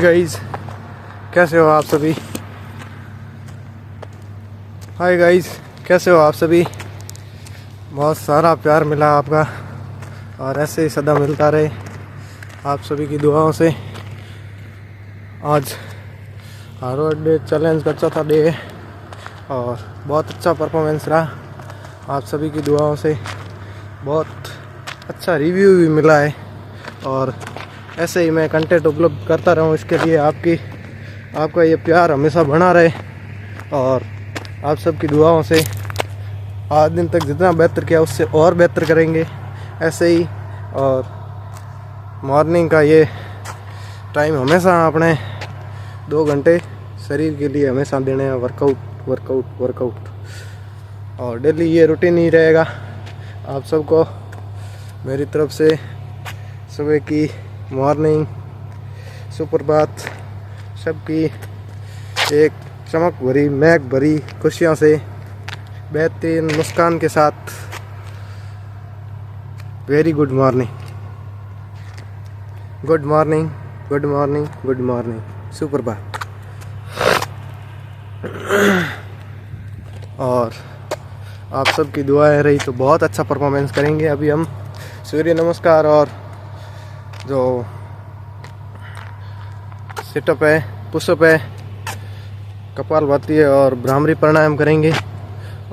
Guys, कैसे हो आप सभी। हाय गाइज, कैसे हो आप सभी। बहुत सारा प्यार मिला आपका और ऐसे ही सदा मिलता रहे आप सभी की दुआओं से। आज हार्वर्ड डे चैलेंज का चौथा डे है और बहुत अच्छा परफॉर्मेंस रहा। आप सभी की दुआओं से बहुत अच्छा रिव्यू भी मिला है और ऐसे ही मैं कंटेंट उपलब्ध करता रहूं, इसके लिए आपका ये प्यार हमेशा बना रहे और आप सबकी दुआओं से आज दिन तक जितना बेहतर किया उससे और बेहतर करेंगे ऐसे ही। और मॉर्निंग का ये टाइम हमेशा अपने 2 घंटे शरीर के लिए हमेशा देने हैं। वर्कआउट और डेली ये रूटीन ही रहेगा। आप सबको मेरी तरफ से सुबह की मॉर्निंग सुप्रभात, सबकी एक चमक भरी महक भरी खुशियों से बेहतरीन मुस्कान के साथ very good morning, good morning, good morning, good morning, सुप्रभात। और आप सबकी दुआएं रही तो बहुत अच्छा परफॉर्मेंस करेंगे। अभी हम सूर्य नमस्कार और जो सिटअप है, पुशअप है, कपालभाति है और भ्रामरी प्राणायाम करेंगे।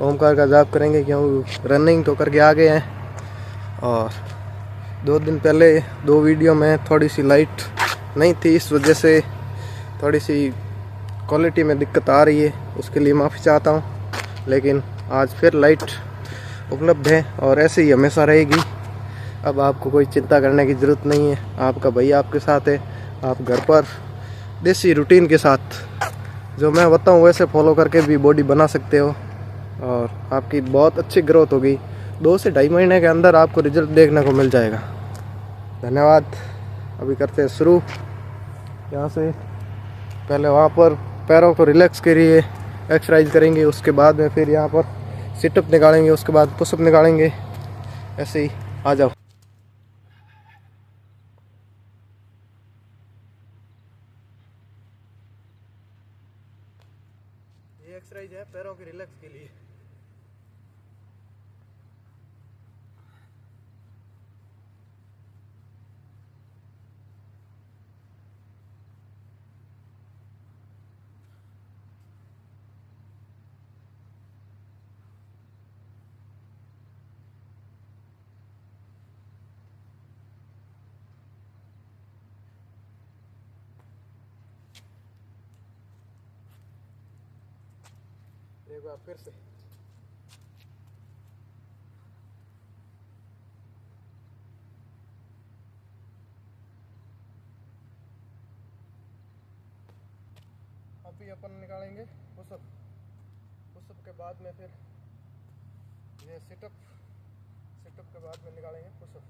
ओमकार का जाप करेंगे क्योंकि रनिंग तो करके आ गए हैं। और 2 दिन पहले 2 वीडियो में थोड़ी सी लाइट नहीं थी, इस वजह से थोड़ी सी क्वालिटी में दिक्कत आ रही है, उसके लिए माफ़ी चाहता हूँ। लेकिन आज फिर लाइट उपलब्ध है और ऐसे ही हमेशा रहेगी। अब आपको कोई चिंता करने की ज़रूरत नहीं है, आपका भैया आपके साथ है। आप घर पर देसी रूटीन के साथ जो मैं बताऊँ वैसे फॉलो करके भी बॉडी बना सकते हो और आपकी बहुत अच्छी ग्रोथ होगी। 2 से 2.5 महीने के अंदर आपको रिजल्ट देखने को मिल जाएगा। धन्यवाद। अभी करते हैं शुरू। यहाँ से पहले वहाँ पर पैरों को रिलैक्स करिए, एक्सरसाइज करेंगे, उसके बाद में फिर यहाँ पर सिटअप निकालेंगे, उसके बाद पुशअप निकालेंगे। ऐसे ही आ जाओ। ये एक्सरसाइज है पैरों के रिलैक्स के लिए। एक बार फिर से अभी अपन निकालेंगे पुशअप। पुशअप के बाद में फिर ये सिटअप के बाद में निकालेंगे पुशअप।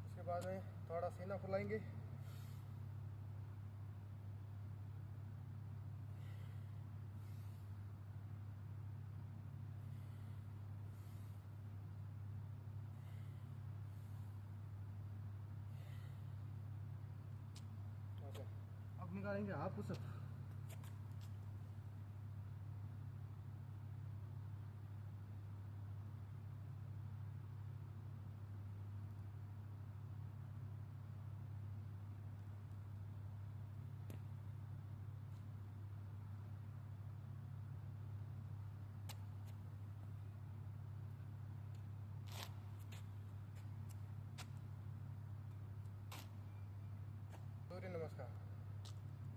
उसके बाद में थोड़ा सीना फुलाएंगे। अब निकालेंगे हाफ पुशअप। सूर्य नमस्कार।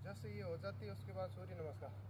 जैसे ये हो जाती है उसके बाद सूर्य नमस्कार।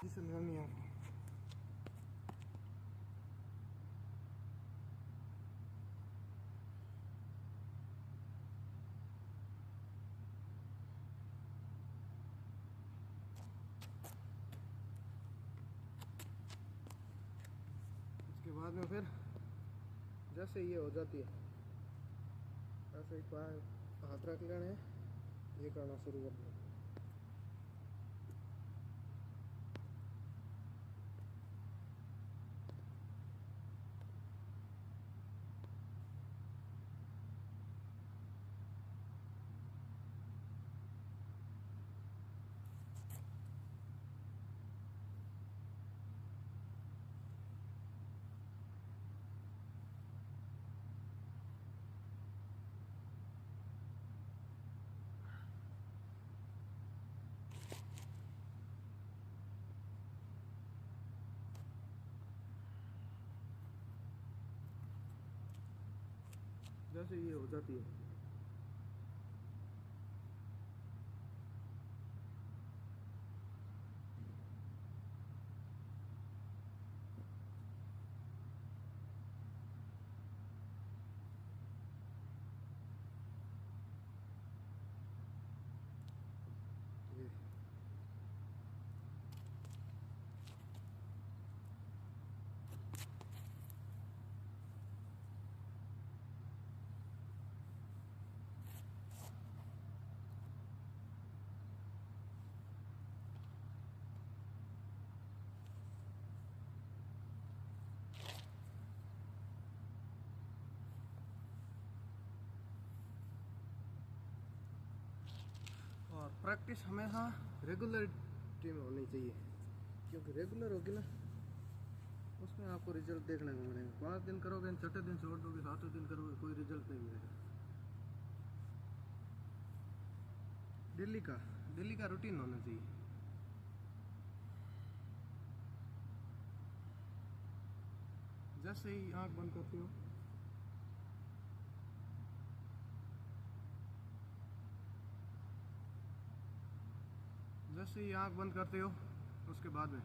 जिसे लगानी है आपको। उसके बाद में फिर जैसे ये हो जाती है ऐसे एक बार हाथ रख लेना है, ये करना शुरू कर देना। जैसे ये हो जाती है ये और प्रैक्टिस हमेशा रेगुलरिटी में होनी चाहिए, क्योंकि रेगुलर होगी ना उसमें आपको रिजल्ट देखने को मिलेगा। 5 दिन करोगे, छठे दिन छोड़ दोगे, 7वें दिन करोगे, कोई रिजल्ट नहीं मिलेगा। डेली का रूटीन होना चाहिए। जैसे ही आंख बंद करते हो जैसे ही आंख बंद करते हो उसके बाद में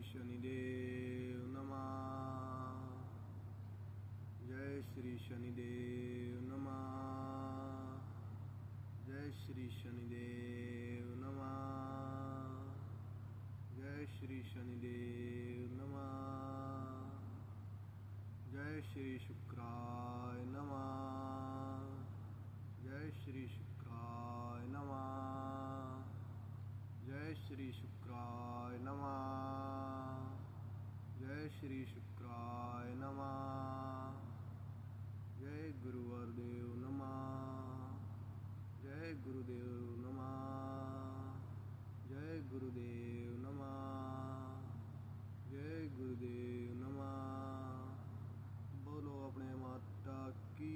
शनिदेव नमः। जय श्री शनिदेव नमः। जय श्री शनिदेव नमः। जय श्री शनिदेव नमः। जय श्री शुक्राय नमः। जय श्री शुक्राय नमः। जय श्री शुक्राय नमः। जय श्री शुक्राय नमः। जय गुरुदेव नमः। जय गुरुदेव नमः। जय गुरुदेव नमः। जय गुरुदेव नमः। बोलो अपने माता की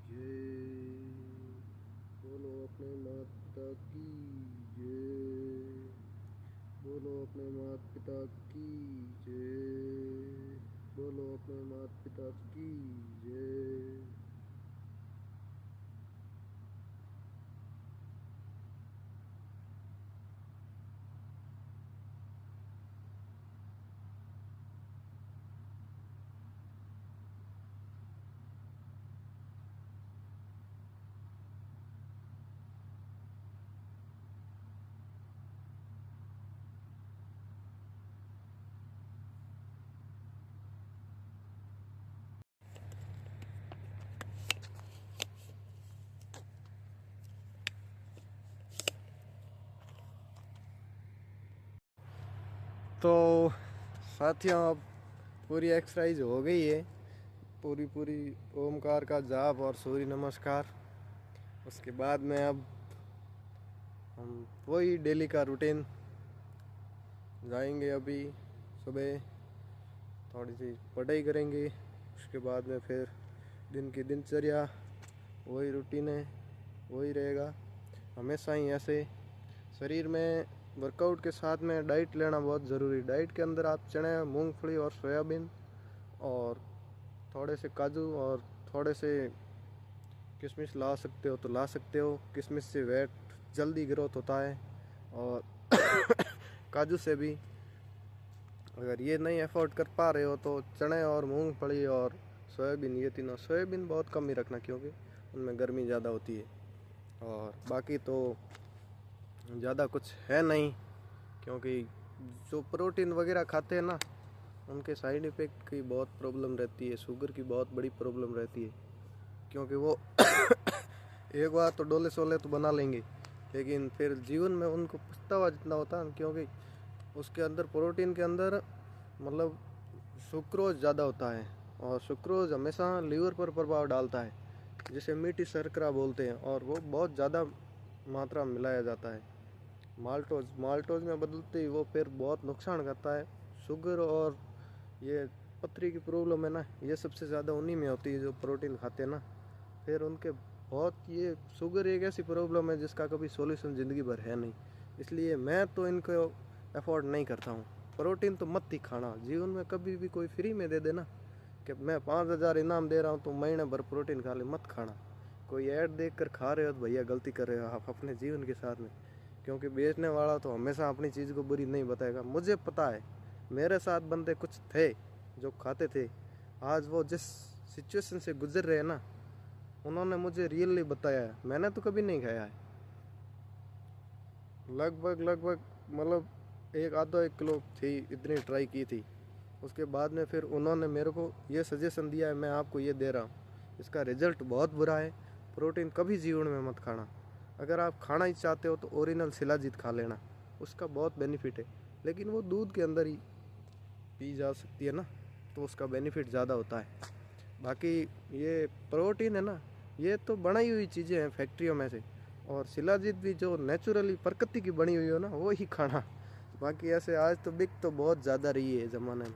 जय। बोलो अपने माता की जय। बोलो अपने माता पिता की जय। बोलो अपने माता पिता की जय। तो साथियों अब पूरी एक्सरसाइज हो गई है, पूरी ओमकार का जाप और सूर्य नमस्कार। उसके बाद में अब हम वही डेली का रूटीन जाएंगे। अभी सुबह थोड़ी सी पढ़ाई करेंगे, उसके बाद में फिर दिन की दिनचर्या वही रूटीन है, वही रहेगा हमेशा ही ऐसे। शरीर में वर्कआउट के साथ में डाइट लेना बहुत ज़रूरी। डाइट के अंदर आप चने, मूंगफली और सोयाबीन और थोड़े से काजू और थोड़े से किशमिश ला सकते हो तो ला सकते हो। किशमिश से वेट जल्दी ग्रोथ होता है और काजू से भी। अगर ये नहीं अफोर्ड कर पा रहे हो तो चने और मूंगफली और सोयाबीन, ये तीनों। सोयाबीन बहुत कम ही रखना क्योंकि उनमें गर्मी ज़्यादा होती है, और बाकी तो ज़्यादा कुछ है नहीं। क्योंकि जो प्रोटीन वगैरह खाते हैं ना, उनके साइड इफ़ेक्ट की बहुत प्रॉब्लम रहती है। शुगर की बहुत बड़ी प्रॉब्लम रहती है, क्योंकि वो एक बार तो डोले सोले तो बना लेंगे, लेकिन फिर जीवन में उनको पछतावा जितना होता है, क्योंकि उसके अंदर प्रोटीन के अंदर मतलब सुक्रोज ज़्यादा होता है, और सुक्रोज हमेशा लीवर पर प्रभाव डालता है, जिसे मीठी शर्करा बोलते हैं, और वो बहुत ज़्यादा मात्रा में मिलाया जाता है। माल्टोज में बदलते ही वो फिर बहुत नुकसान करता है। शुगर और ये पथरी की प्रॉब्लम है ना, ये सबसे ज़्यादा उन्हीं में होती है जो प्रोटीन खाते हैं ना। फिर उनके बहुत, ये शुगर एक ऐसी प्रॉब्लम है जिसका कभी सॉल्यूशन ज़िंदगी भर है नहीं। इसलिए मैं तो इनको अफोर्ड नहीं करता हूँ। प्रोटीन तो मत ही खाना जीवन में। कभी भी कोई फ्री में दे देना कि मैं 5,000 इनाम दे रहा हूँ तो महीने भर प्रोटीन खा ले, मत खाना। कोई ऐड देख कर खा रहे हो तो भैया गलती कर रहे हो आप अपने जीवन के साथ में, क्योंकि बेचने वाला तो हमेशा अपनी चीज़ को बुरी नहीं बताएगा। मुझे पता है, मेरे साथ बंदे कुछ थे जो खाते थे, आज वो जिस सिचुएशन से गुजर रहे हैं ना, उन्होंने मुझे रियली बताया है। मैंने तो कभी नहीं खाया है। लगभग मतलब आधा 1 किलो थी, इतनी ट्राई की थी। उसके बाद में फिर उन्होंने मेरे को ये सजेशन दिया है, मैं आपको ये दे रहा हूँ, इसका रिजल्ट बहुत बुरा है। प्रोटीन कभी जीवन में मत खाना। अगर आप खाना ही चाहते हो तो ओरिजिनल शिलाजीत खा लेना, उसका बहुत बेनिफिट है। लेकिन वो दूध के अंदर ही पी जा सकती है ना, तो उसका बेनिफिट ज़्यादा होता है। बाकी ये प्रोटीन है ना, ये तो बनाई हुई चीज़ें हैं फैक्ट्रियों में से, और शिलाजीत भी जो नेचुरली प्रकृति की बनी हुई हो ना, वो ही खाना। बाकी ऐसे आज तो बिक तो बहुत ज़्यादा रही है ज़माने में।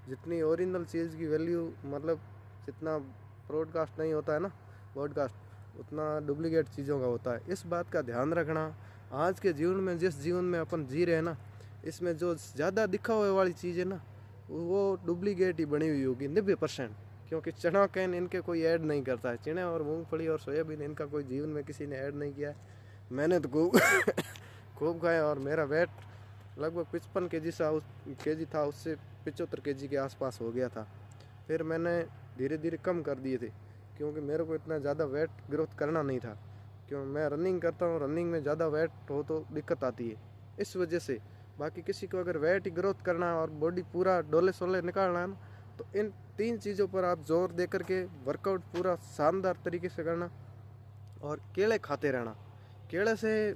जितनी ओरिजिनल चीज़ की वैल्यू, मतलब जितना ब्रॉडकास्ट नहीं होता है ना, पॉडकास्ट, उतना डुप्लीकेट चीज़ों का होता है। इस बात का ध्यान रखना। आज के जीवन में, जिस जीवन में अपन जी रहे हैं ना, इसमें जो ज़्यादा दिखावे वाली चीज़ है ना, वो डुप्लीकेट ही बनी हुई होगी 90%। क्योंकि चना कैन इनके कोई ऐड नहीं करता है। चने और मूंगफली और सोयाबीन, इनका कोई जीवन में किसी ने ऐड नहीं किया है। मैंने तो खूब खूब खाया और मेरा वेट लगभग 55 केजी था, उससे 75 केजी के आसपास हो गया था। फिर मैंने धीरे धीरे कम कर दिए थे, क्योंकि मेरे को इतना ज़्यादा वेट ग्रोथ करना नहीं था। क्यों मैं रनिंग करता हूँ, रनिंग में ज़्यादा वेट हो तो दिक्कत आती है, इस वजह से। बाकी किसी को अगर वेट ही ग्रोथ करना है और बॉडी पूरा डोले सोले निकालना है ना, तो इन 3 चीज़ों पर आप जोर दे करके वर्कआउट पूरा शानदार तरीके से करना और केले खाते रहना। केले से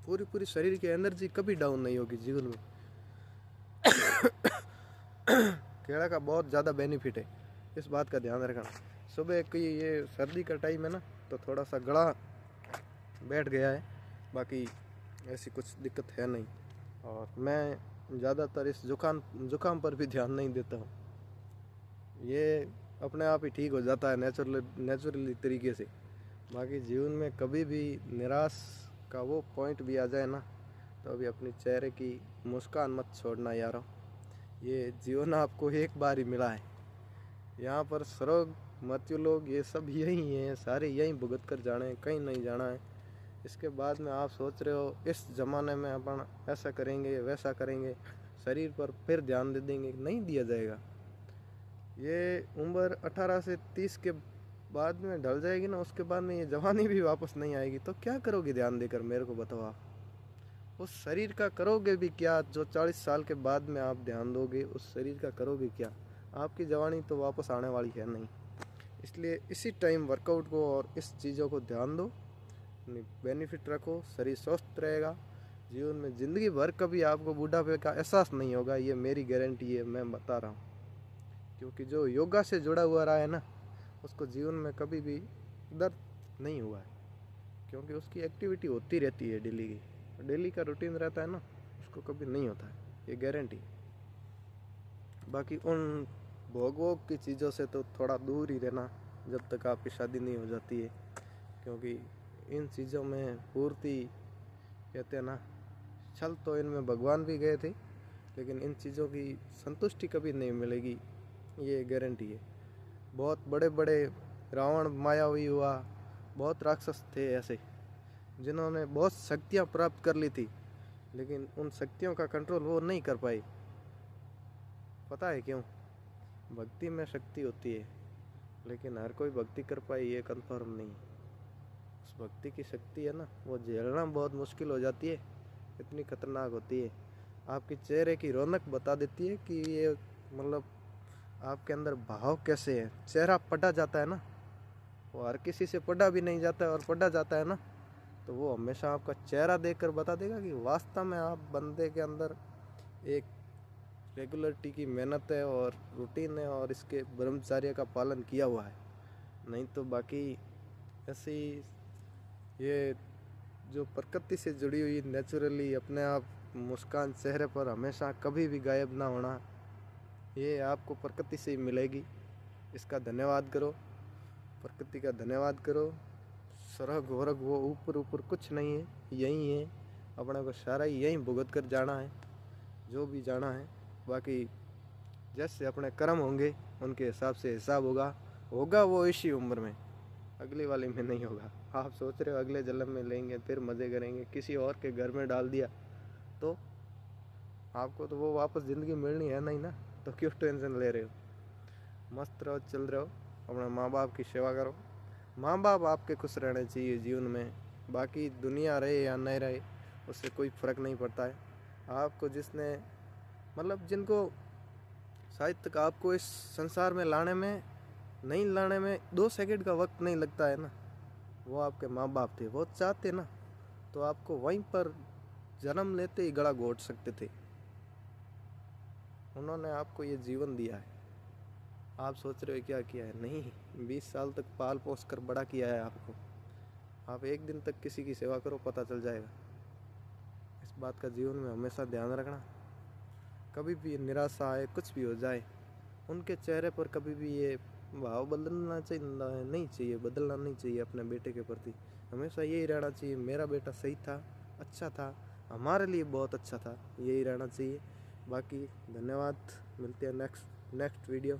पूरी शरीर की एनर्जी कभी डाउन नहीं होगी जीवन में। केला का बहुत ज़्यादा बेनिफिट है, इस बात का ध्यान रखना। सुबह की ये सर्दी का टाइम है ना, तो थोड़ा सा गला बैठ गया है, बाकी ऐसी कुछ दिक्कत है नहीं। और मैं ज़्यादातर इस जुकाम पर भी ध्यान नहीं देता हूँ, ये अपने आप ही ठीक हो जाता है नेचुरली तरीके से। बाकी जीवन में कभी भी निराश का वो पॉइंट भी आ जाए ना, तो अभी अपने चेहरे की मुस्कान मत छोड़ना यारो। ये जीवन आपको एक बार ही मिला है। यहाँ पर स्वर्ग मृत्यु लोग ये सब यही हैं, सारे यहीं भुगत कर जाने, कहीं नहीं जाना है। इसके बाद में आप सोच रहे हो इस ज़माने में अपन ऐसा करेंगे वैसा करेंगे, शरीर पर फिर ध्यान दे देंगे, नहीं दिया जाएगा। ये उम्र 18 से 30 के बाद में ढल जाएगी ना, उसके बाद में ये जवानी भी वापस नहीं आएगी। तो क्या करोगे ध्यान देकर, मेरे को बताओ आप। उस शरीर का करोगे भी क्या जो 40 साल के बाद में आप ध्यान दोगे, उस शरीर का करोगे क्या? आपकी जवानी तो वापस आने वाली है नहीं। इसलिए इसी टाइम वर्कआउट को और इस चीज़ों को ध्यान दो, बेनिफिट रखो, शरीर स्वस्थ रहेगा। जीवन में ज़िंदगी भर कभी आपको बुढ़ापे का एहसास नहीं होगा, ये मेरी गारंटी है, मैं बता रहा हूँ। क्योंकि जो योगा से जुड़ा हुआ रहा है ना, उसको जीवन में कभी भी दर्द नहीं हुआ है, क्योंकि उसकी एक्टिविटी होती रहती है डेली की, डेली का रूटीन रहता है ना, उसको कभी नहीं होता है, ये गारंटी। बाकी उन भोग की चीज़ों से तो थोड़ा दूर ही रहना जब तक आपकी शादी नहीं हो जाती है, क्योंकि इन चीज़ों में पूर्ति कहते हैं ना, छल तो इनमें भगवान भी गए थे, लेकिन इन चीज़ों की संतुष्टि कभी नहीं मिलेगी, ये गारंटी है। बहुत बड़े बड़े रावण मायावी हुआ, बहुत राक्षस थे ऐसे जिन्होंने बहुत शक्तियाँ प्राप्त कर ली थी, लेकिन उन शक्तियों का कंट्रोल वो नहीं कर पाए। पता है क्यों? भक्ति में शक्ति होती है, लेकिन हर कोई भक्ति कर पाए ये कंफर्म नहीं। उस भक्ति की शक्ति है ना, वो झेलना बहुत मुश्किल हो जाती है, इतनी खतरनाक होती है। आपके चेहरे की रौनक बता देती है कि ये मतलब आपके अंदर भाव कैसे है। चेहरा पढ़ा जाता है ना, वो हर किसी से पढ़ा भी नहीं जाता है, और पढ़ा जाता है ना, तो वो हमेशा आपका चेहरा देखकर बता देगा कि वास्तव में आप बंदे के अंदर एक रेगुलरिटी की मेहनत है और रूटीन है और इसके ब्रह्मचर्य का पालन किया हुआ है। नहीं तो बाकी ऐसी ये जो प्रकृति से जुड़ी हुई नेचुरली अपने आप मुस्कान चेहरे पर हमेशा कभी भी गायब ना होना, ये आपको प्रकृति से ही मिलेगी। इसका धन्यवाद करो, प्रकृति का धन्यवाद करो। स्वर्ग वर्ग वो ऊपर ऊपर कुछ नहीं है, यही है। अपने को सारा ही यहीं भुगत कर जाना है, जो भी जाना है। बाकी जैसे अपने कर्म होंगे उनके हिसाब से हिसाब होगा वो इसी उम्र में, अगली वाली में नहीं होगा। आप सोच रहे हो अगले जन्म में लेंगे फिर मज़े करेंगे, किसी और के घर में डाल दिया तो आपको तो वो वापस ज़िंदगी मिलनी है नहीं ना, तो क्यों टेंशन ले रहे हो? मस्त रहो, चल रहे हो, अपने माँ बाप की सेवा करो। माँ बाप आपके खुश रहने चाहिए जीवन में, बाकी दुनिया रहे या नहीं रहे उससे कोई फ़र्क नहीं पड़ता है। आपको जिसने मतलब जिनको शायद तक आपको इस संसार में लाने में 2 सेकंड का वक्त नहीं लगता है ना, वो आपके माँ बाप थे। वो चाहते ना तो आपको वहीं पर जन्म लेते ही गला घोट सकते थे। उन्होंने आपको ये जीवन दिया है, आप सोच रहे हो क्या किया है? नहीं, 20 साल तक पाल पोस कर बड़ा किया है आपको। आप एक दिन तक किसी की सेवा करो, पता चल जाएगा। इस बात का जीवन में हमेशा ध्यान रखना। कभी भी निराशा आए, कुछ भी हो जाए, उनके चेहरे पर कभी भी ये भाव बदलना नहीं चाहिए, बदलना नहीं चाहिए अपने बेटे के प्रति। हमेशा यही रहना चाहिए, मेरा बेटा सही था, अच्छा था, हमारे लिए बहुत अच्छा था, यही रहना चाहिए। बाकी धन्यवाद, मिलते हैं नेक्स्ट वीडियो।